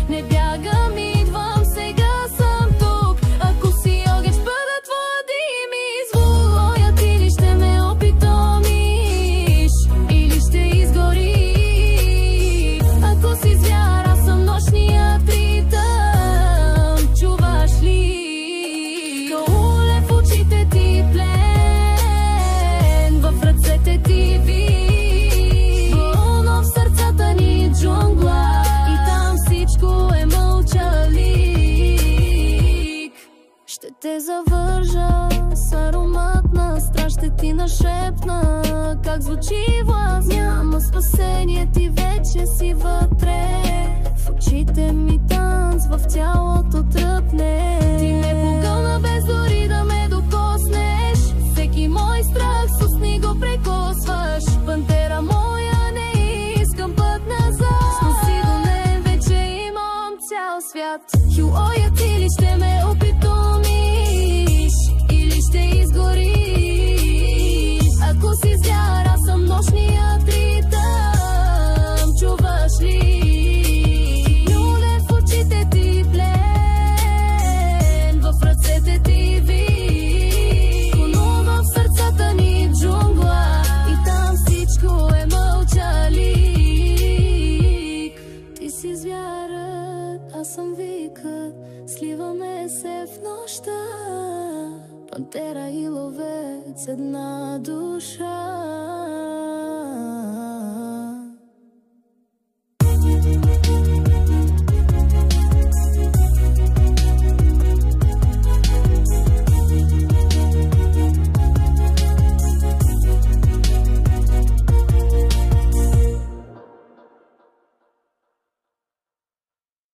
Не бягам, идвам, сега съм тук. Ако си огън, ще бъда твоя дим и звук. Моя ти ли ще ме опитомиш или ще изгори? Ако си звяр, аз съм нощният ритъм. Чуваш ли? Кауле в очите ти, плен в ръцете ти вик. Вълно в сърцата ни джунгла и там всичко е мълчалик. Ще те завържа с аромат на страст, ще ти нашепна как звучи власт. Няма спасение, ти вече си вътре. В очите ми танц, в тялото тръпне. Ти ме погълна без дори да ме докоснеш. Всеки мой страх с устни го прекосваш. Пантера моя, не искам път назад. Спаси до мен, вече имам цял свят. Хюоя ти ли ще ме опитомиш или ще изгориш? Ако си звяр, аз съм нощният ритъм. Чуваш ли? Люле в очите ти, плен в ръцете ти вик. Конува в сърцата ни джунгла и там всичко е мълчалик. Ти си звярат, аз съм викът, сливаме се в нощта. Пантера и ловец, една душа.